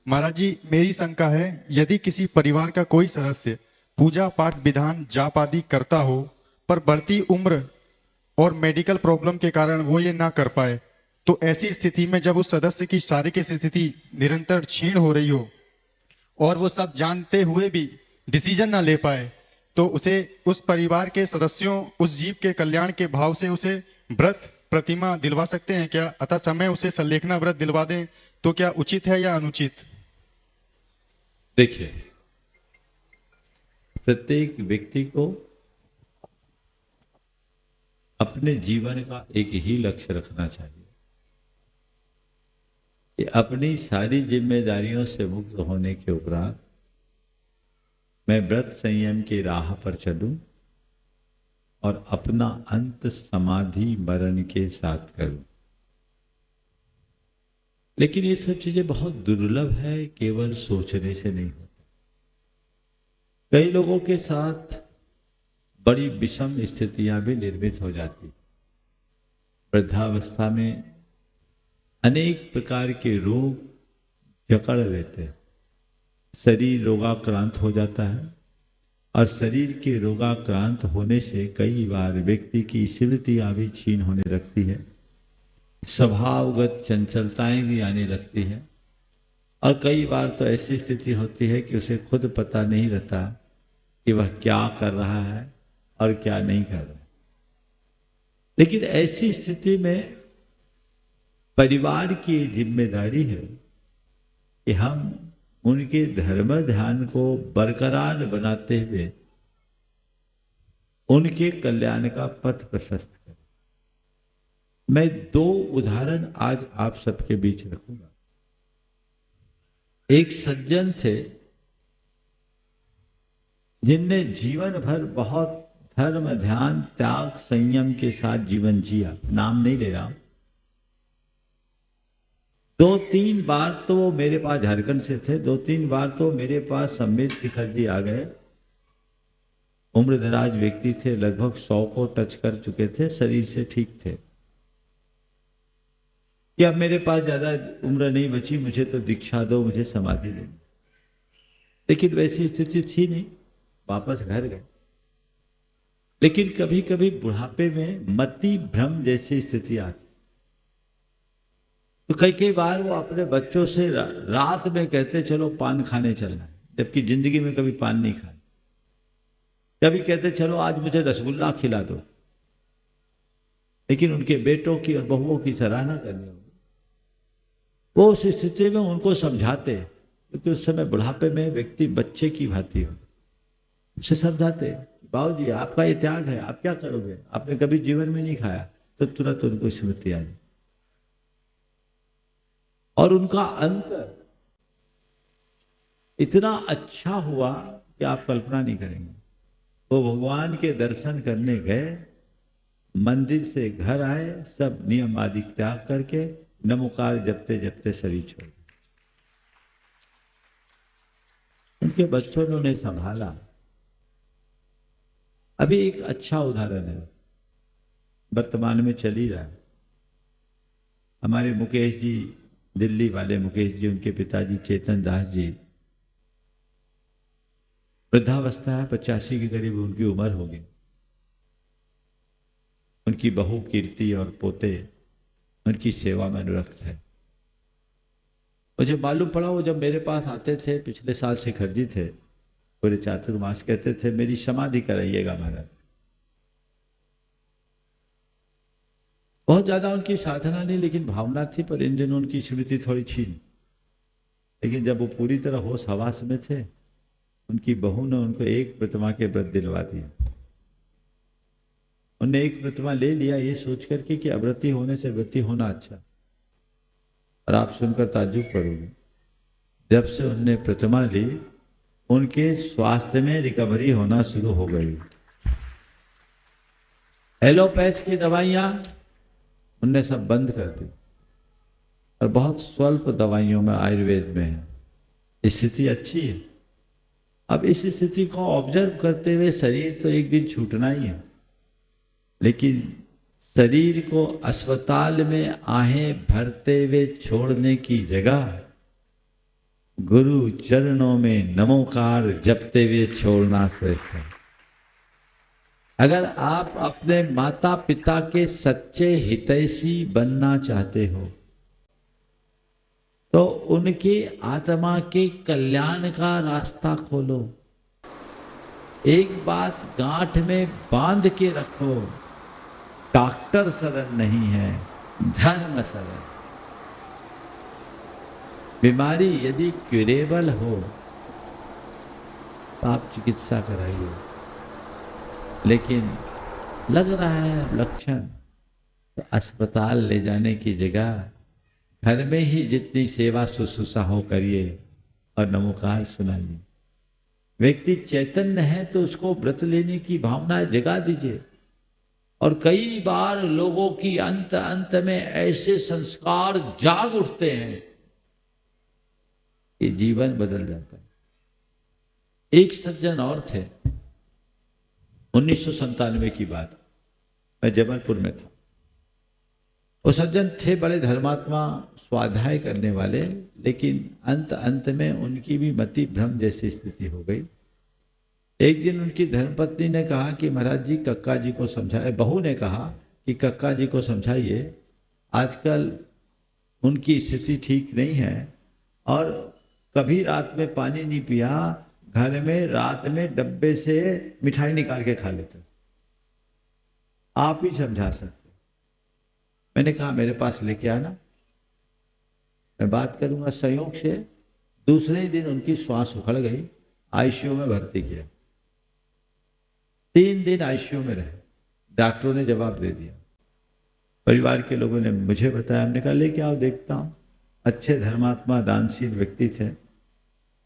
महाराज जी, मेरी शंका है, यदि किसी परिवार का कोई सदस्य पूजा पाठ विधान जाप आदि करता हो, पर बढ़ती उम्र और मेडिकल प्रॉब्लम के कारण वो ये ना कर पाए, तो ऐसी स्थिति में जब उस सदस्य की शारीरिक स्थिति निरंतर क्षीण हो रही हो और वो सब जानते हुए भी डिसीजन ना ले पाए, तो उसे, उस परिवार के सदस्यों उस जीव के कल्याण के भाव से उसे व्रत प्रतिमा दिलवा सकते हैं क्या? अतः समय उसे सल्लेखना व्रत दिलवा दें तो क्या उचित है या अनुचित? देखिए, प्रत्येक व्यक्ति को अपने जीवन का एक ही लक्ष्य रखना चाहिए कि अपनी सारी जिम्मेदारियों से मुक्त होने के उपरांत मैं व्रत संयम की राह पर चलूं और अपना अंत समाधि मरण के साथ करूं। लेकिन ये सब चीजें बहुत दुर्लभ है, केवल सोचने से नहीं होता। कई लोगों के साथ बड़ी विषम स्थितियां भी निर्मित हो जाती। वृद्धावस्था में अनेक प्रकार के रोग जकड़ लेते हैं, शरीर रोगाक्रांत हो जाता है और शरीर के रोगाक्रांत होने से कई बार व्यक्ति की स्मृतियां भी क्षीण होने लगती है, स्वभावगत चंचलताएं भी आने लगती है और कई बार तो ऐसी स्थिति होती है कि उसे खुद पता नहीं रहता कि वह क्या कर रहा है और क्या नहीं कर रहा। लेकिन ऐसी स्थिति में परिवार की जिम्मेदारी है कि हम उनके धर्म ध्यान को बरकरार बनाते हुए उनके कल्याण का पथ प्रशस्त करें। मैं दो उदाहरण आज आप सबके बीच रखूंगा। एक सज्जन थे जिनने जीवन भर बहुत धर्म ध्यान त्याग संयम के साथ जीवन जिया। नाम नहीं ले रहा। 2-3 बार तो वो मेरे पास झारखंड से थे, 2-3 बार तो मेरे पास सम्मेत शिखर जी आ गए। उम्र दराज व्यक्ति थे, लगभग 100 को टच कर चुके थे, शरीर से ठीक थे कि अब मेरे पास ज्यादा उम्र नहीं बची, मुझे तो दीक्षा दो, मुझे समाधि दो। लेकिन वैसी स्थिति थी नहीं, वापस घर गए। लेकिन कभी कभी बुढ़ापे में मति भ्रम जैसी स्थिति आती, तो कई बार वो अपने बच्चों से रात में कहते चलो पान खाने चलना है, जबकि जिंदगी में कभी पान नहीं खाया। कभी कहते चलो आज मुझे रसगुल्ला खिला दो, लेकिन उनके बेटों की और बहुओं की सराहना करनी होगी। वो उस स्थिति में उनको समझाते, क्योंकि उस समय बुढ़ापे में व्यक्ति बच्चे की भांति हो, उसे समझाते, बाबू जी आपका ये त्याग है, आप क्या करोगे, आपने कभी जीवन में नहीं खाया, तो तुरंत उनको स्मृति आ जाए। और उनका अंत इतना अच्छा हुआ कि आप कल्पना नहीं करेंगे। वो भगवान के दर्शन करने गए, मंदिर से घर आए, सब नियम आदि त्याग करके नमोकार जपते जपते शरीर छोड़ दिया। उनके बच्चों ने उन्हें संभाला। अभी एक अच्छा उदाहरण है, वर्तमान में चल ही रहा है। हमारे मुकेश जी, दिल्ली वाले मुकेश जी, उनके पिताजी चेतन दास जी, वृद्धावस्था है, 85 के करीब उनकी उम्र होगी। उनकी बहू कीर्ति और पोते उनकी सेवा में अनुरक्त है। मुझे मालूम पड़ा, वो जब मेरे पास आते थे, पिछले साल शिखर जी थे, पूरे चातुर्मास कहते थे मेरी समाधि कराइएगा महाराज। बहुत ज्यादा उनकी साधना नहीं, लेकिन भावना थी, पर इन दिनों उनकी स्मृति थोड़ी छीन। लेकिन जब वो पूरी तरह होश हवास में थे, उनकी बहू ने उनको एक प्रतिमा के व्रत दिलवा दिया। उन्हें एक प्रतिमा ले लिया ये सोच करके कि अव्रती होने से व्रती होना अच्छा। और आप सुनकर ताज्जुब करोगे, जब से उनने प्रतिमा ली, उनके स्वास्थ्य में रिकवरी होना शुरू हो गई। एलोपैथ की दवाइयां उनने सब बंद कर दी और बहुत स्वल्प दवाइयों में आयुर्वेद में है। स्थिति अच्छी है। अब इस स्थिति को ऑब्जर्व करते हुए शरीर तो एक दिन छूटना ही है, लेकिन शरीर को अस्पताल में आहें भरते हुए छोड़ने की जगह गुरु चरणों में नमोकार जपते हुए छोड़ना श्रेष्ठ है। अगर आप अपने माता पिता के सच्चे हितैषी बनना चाहते हो तो उनके आत्मा के कल्याण का रास्ता खोलो। एक बात गांठ में बांध के रखो, डॉक्टर शरण नहीं है, धर्म शरण। बीमारी यदि क्यूरेबल हो तो आप चिकित्सा कराइए, लेकिन लग रहा है लक्षण तो अस्पताल ले जाने की जगह घर में ही जितनी सेवा शुश्रूषा हो करिए और नमोकार सुनाइए। व्यक्ति चैतन्य है तो उसको व्रत लेने की भावना जगा दीजिए। और कई बार लोगों की अंत अंत में ऐसे संस्कार जाग उठते हैं कि जीवन बदल जाता है। एक सज्जन और थे, 1997 की बात, मैं जबलपुर में था। वो सज्जन थे बड़े धर्मात्मा, स्वाध्याय करने वाले, लेकिन अंत में उनकी भी मति भ्रम जैसी स्थिति हो गई। एक दिन उनकी धर्मपत्नी ने कहा कि महाराज जी कक्का जी को समझाए, बहू ने कहा कि कक्का जी को समझाइए, आजकल उनकी स्थिति ठीक नहीं है और कभी रात में पानी नहीं पिया, घर में रात में डब्बे से मिठाई निकाल के खा लेते, आप ही समझा सकते। मैंने कहा मेरे पास लेके आना, मैं बात करूंगा। संयोग से दूसरे ही दिन उनकी श्वास उखड़ गई, आईसीयू में भर्ती किया। 3 दिन आईसीयू में रहे। डॉक्टरों ने जवाब दे दिया। परिवार के लोगों ने मुझे बताया, हमने कहा लेके आओ देखता हूं। अच्छे धर्मात्मा दानशील व्यक्ति थे,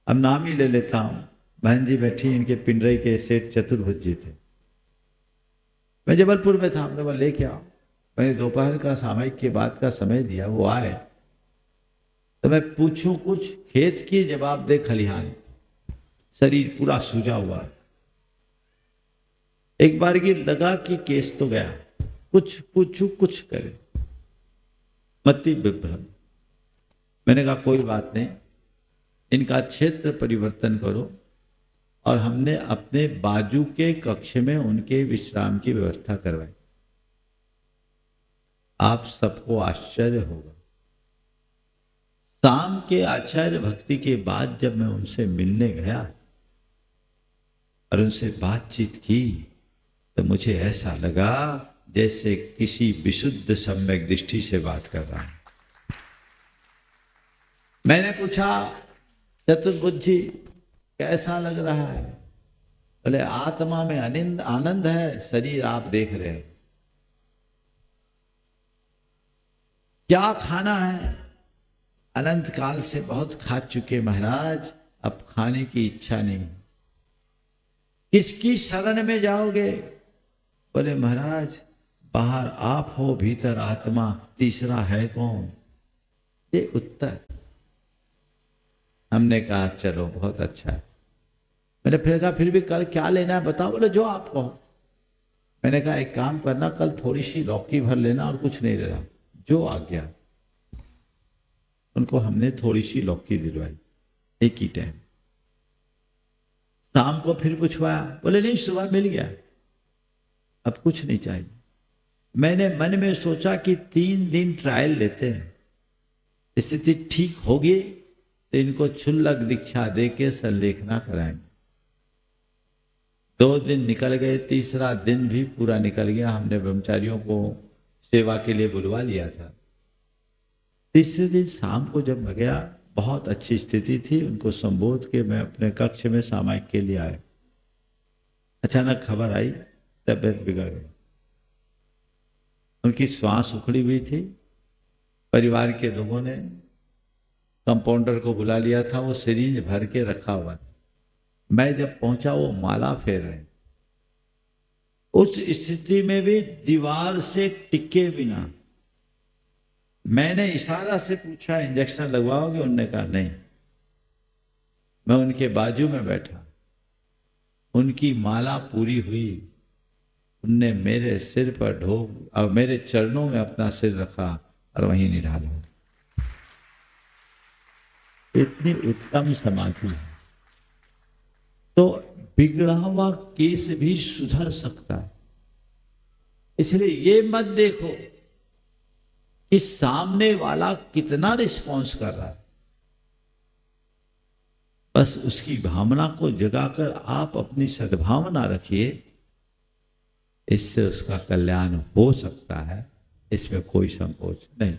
अब नाम ही ले लेता हूं। बहन जी बैठी, इनके पिंडरई के सेठ चतुर्भुज जी थे। मैं जबलपुर में था, हमने बोला लेके आओ। मैंने दोपहर का सामयिक के बाद का समय दिया, वो आए तो मैं पूछूं कुछ, खेत की जवाब दे खलिहान, शरीर पूरा सूजा हुआ। एक बार की लगा कि केस तो गया, कुछ पूछूं कुछ करे, मति विभ्रम। मैंने कहा कोई बात नहीं, इनका क्षेत्र परिवर्तन करो। और हमने अपने बाजू के कक्ष में उनके विश्राम की व्यवस्था करवाई। आप सबको आश्चर्य होगा, शाम के आचार्य भक्ति के बाद जब मैं उनसे मिलने गया और उनसे बातचीत की तो मुझे ऐसा लगा जैसे किसी विशुद्ध सम्यक दृष्टि से बात कर रहा हूं। मैंने पूछा चतुर्भुज जी कैसा लग रहा है? बोले आत्मा में आनंद है, शरीर आप देख रहे हैं। क्या खाना है? अनंत काल से बहुत खा चुके महाराज, अब खाने की इच्छा नहीं। किसकी शरण में जाओगे? बोले महाराज बाहर आप हो, भीतर आत्मा, तीसरा है कौन? ये उत्तर। हमने कहा चलो बहुत अच्छा है। मैंने फिर कहा फिर भी कल क्या लेना है बताओ। बोले जो आप कहो। मैंने कहा एक काम करना, कल थोड़ी सी लौकी भर लेना और कुछ नहीं लेना, जो आ गया। उनको हमने थोड़ी सी लौकी दिलवाई एक ही टाइम। शाम को फिर पूछवाया, बोले नहीं सुबह मिल गया, अब कुछ नहीं चाहिए। मैंने मन में सोचा कि 3 दिन ट्रायल लेते हैं, स्थिति ठीक होगी तो इनको क्षुल्लक दीक्षा दे के संलेखना कराएंगे। 2 दिन निकल गए, तीसरा दिन भी पूरा निकल गया। हमने ब्रह्मचारियों को सेवा के लिए बुलवा लिया था। तीसरे दिन शाम को जब मैं गया, बहुत अच्छी स्थिति थी, उनको संबोध के मैं अपने कक्ष में सामायिक के लिए आया। अचानक खबर आई तबीयत बिगड़ गई, उनकी श्वास उखड़ी हुई थी। परिवार के लोगों ने कंपाउंडर को बुला लिया था, वो सिरिंज भर के रखा हुआ था। मैं जब पहुंचा वो माला फेर रहे। उस स्थिति में भी दीवार से टिके बिना मैंने इशारा से पूछा इंजेक्शन लगवाओगे? उन्होंने कहा नहीं। मैं उनके बाजू में बैठा, उनकी माला पूरी हुई, उनने मेरे सिर पर ढोक और मेरे चरणों में अपना सिर रखा और वहीं निढाला। इतनी उत्तम समाधि है, तो बिगड़ा हुआ केस भी सुधर सकता है। इसलिए ये मत देखो कि सामने वाला कितना रिस्पॉन्स कर रहा है, बस उसकी भावना को जगाकर आप अपनी सद्भावना रखिए, इससे उसका कल्याण हो सकता है, इसमें कोई संकोच नहीं।